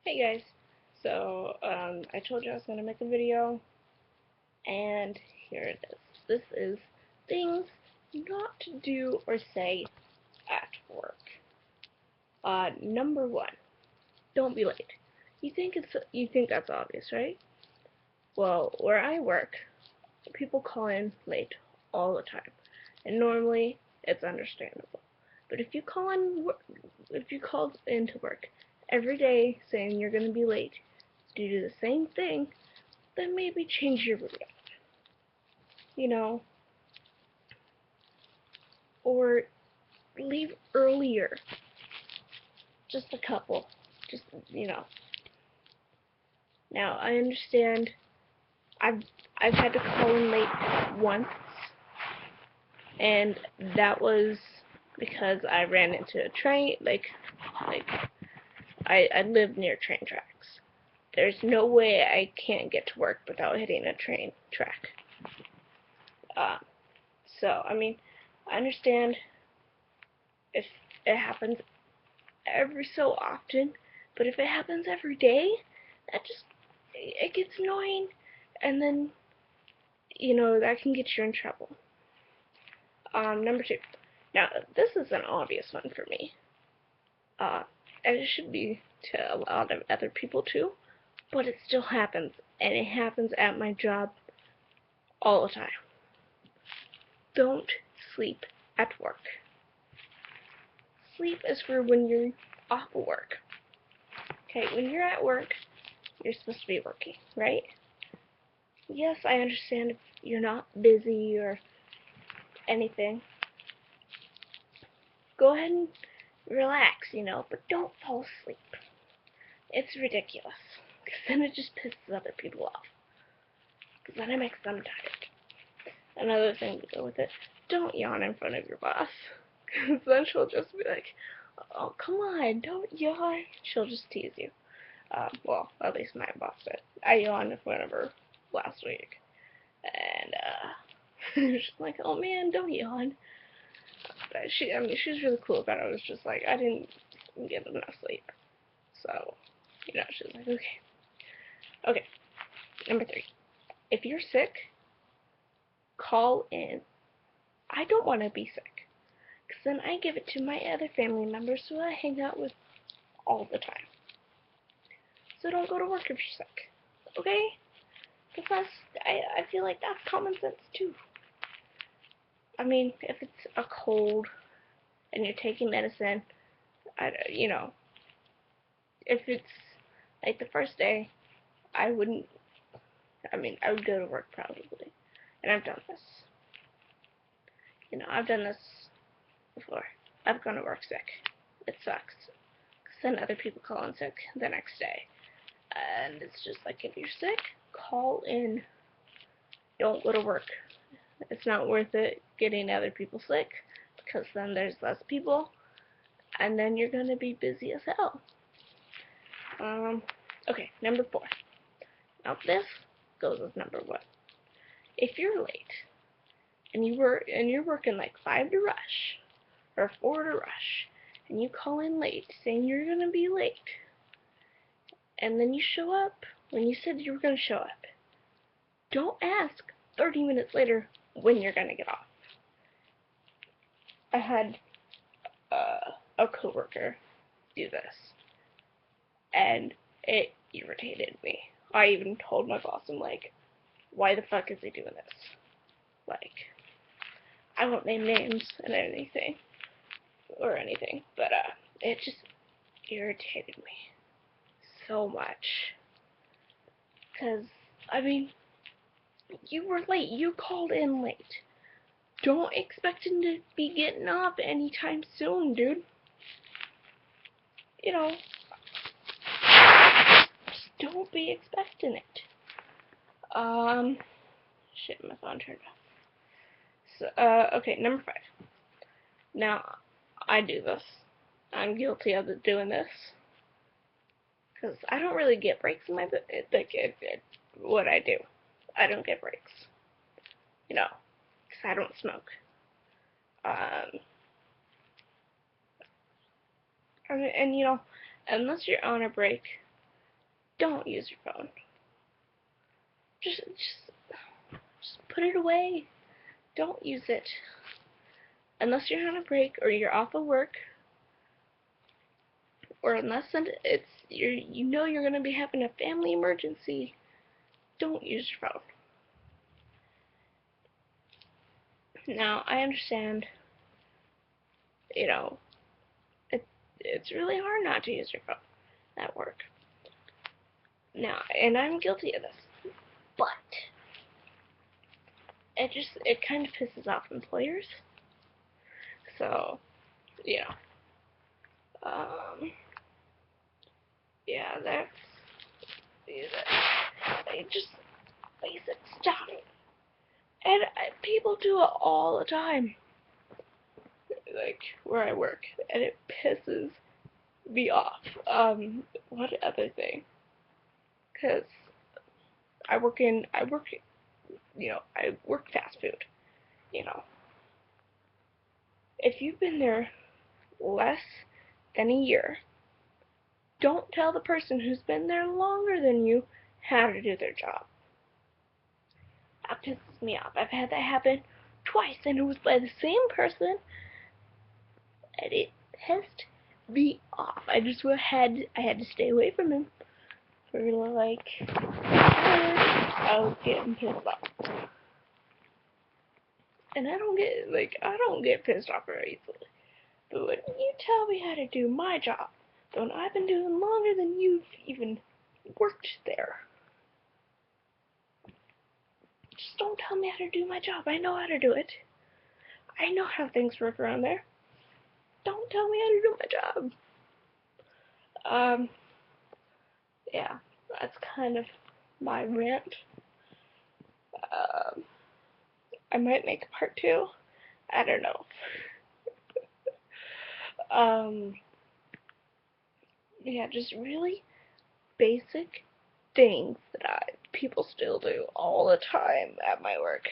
Hey guys, I told you I was going to make a video, and here it is. This is things not to do or say at work. Number one, don't be late. You think that's obvious, right? Well, where I work, people call in late all the time, and normally it's understandable. But if you call into work every day saying you're going to be late due to the same thing, then maybe change your route, you know, or leave earlier. Just a couple. Just, you know. Now, I understand I've I've had to call in late once, and that was because I ran into a train, I live near train tracks. There's no way I can't get to work without hitting a train track. Um, I mean, I understand if it happens every so often, but if it happens every day, it gets annoying, and then that can get you in trouble. Number two. Now this is an obvious one for me. And it should be to a lot of other people too, but it still happens, and it happens at my job all the time. Don't sleep at work. Sleep is for when you're off of work. Okay, when you're at work, you're supposed to be working, right? Yes, I understand if you're not busy or anything. Go ahead and relax, but don't fall asleep. It's ridiculous, because then it just pisses other people off, because then it makes them tired. Another thing to go with it, don't yawn in front of your boss, because then she'll just be like, oh, come on, don't yawn. She'll just tease you. Well, at least my boss did. I yawned in front of her last week, and she's like, oh man, don't yawn. But she's really cool about it. I was just like, I didn't get enough sleep. So, she's like, okay. Okay, number three. If you're sick, call in. I don't want to be sick, because then I give it to my other family members who I hang out with all the time. So don't go to work if you're sick, okay? Because I feel like that's common sense too. I mean, if it's a cold and you're taking medicine, if it's like the first day, I wouldn't, I would go to work probably. And I've done this. I've done this before. I've gone to work sick. It sucks. Because then other people call in sick the next day. And it's just like, if you're sick, call in. Don't go to work. It's not worth it getting other people sick, because then there's less people, and then you're going to be busy as hell. Okay, number four. Now this goes with number one. If you're late, and you're working like 5 to rush, or 4 to rush, and you call in late saying you're going to be late, and then you show up when you said you were going to show up, don't ask 30 minutes later when you're going to get off. I had a coworker do this, and it irritated me. I even told my boss, I'm like, why the fuck is he doing this? Like, I won't name names and anything, but it just irritated me so much. Because, you were late. You called in late. Don't expect him to be getting off anytime soon, dude. Just don't be expecting it. Shit, my phone turned off. So, okay, number 5. Now, I do this. I'm guilty of doing this. Because I don't really get breaks in my, what I do. I don't get breaks. Because I don't smoke. And unless you're on a break, don't use your phone. Just put it away. Don't use it. Unless you're on a break or you're off of work, or unless you know you're gonna be having a family emergency, don't use your phone. Now, I understand, you know, it's really hard not to use your phone at work. Now, and I'm guilty of this, but it kind of pisses off employers. So, you know, yeah, that's just basic stuff. And people do it all the time, like where I work, and it pisses me off. What other thing? Because I work, I work fast food. You know, if you've been there less than a year, don't tell the person who's been there longer than you how to do their job. That pisses me off. I've had that happen twice, and it was by the same person, and it pissed me off. I had to stay away from him for like I was getting pissed off. And I don't get pissed off very easily. But when you tell me how to do my job, the one I've been doing longer than you've even worked there, just don't tell me how to do my job. I know how to do it. I know how things work around there. Don't tell me how to do my job. Yeah, that's kind of my rant. I might make a part 2. I don't know. Yeah, just really basic things that people still do all the time at my work.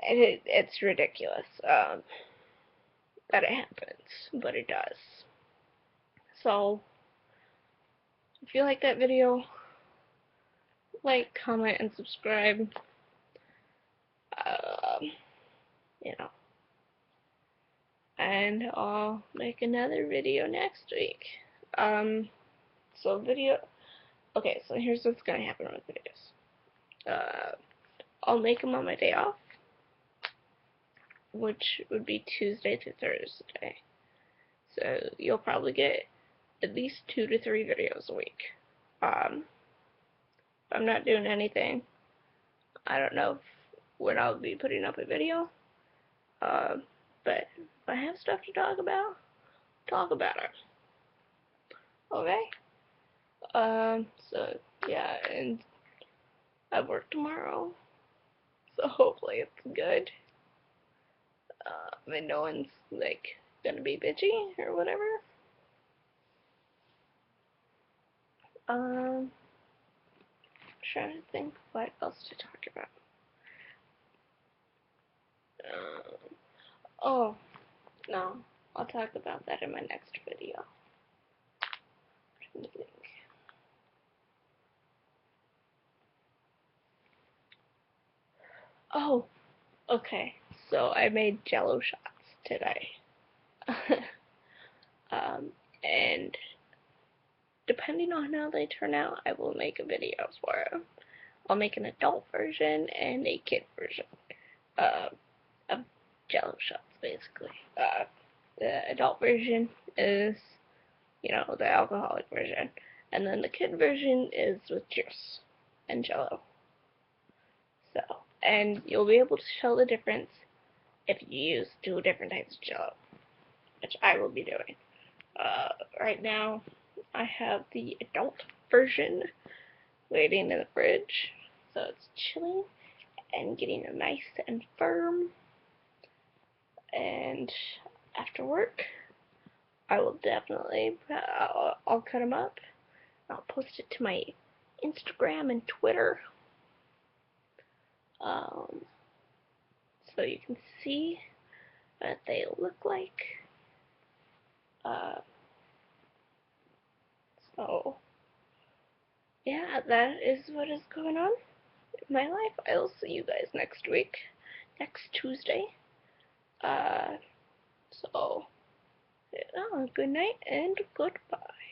And it's ridiculous that it happens, but it does. So, if you like that video, like, comment, and subscribe. You know. And I'll make another video next week. Okay, so here's what's gonna happen with videos. I'll make them on my day off, which would be Tuesday to Thursday. So you'll probably get at least 2 to 3 videos a week. If I'm not doing anything, I don't know when I'll be putting up a video. But if I have stuff to talk about it. Okay? So yeah, and I work tomorrow, so hopefully it's good. And no one's like gonna be bitchy or whatever. Trying to think what else to talk about. Oh, no, I'll talk about that in my next video. Trying to think. Oh, okay. So I made Jello shots today. And depending on how they turn out, I will make a video for them. I'll make an adult version and a kid version of Jello shots, basically. The adult version is, the alcoholic version, and then the kid version is with juice and Jello. So, and you'll be able to tell the difference if you use 2 different types of Jello, which I will be doing. Right now, I have the adult version waiting in the fridge, so it's chilling and getting nice and firm. And after work, I will definitely, I'll cut them up. I'll post it to my Instagram and Twitter, so you can see what they look like. So yeah, that is what is going on in my life. I'll see you guys next week, next Tuesday. So, yeah, good night and goodbye.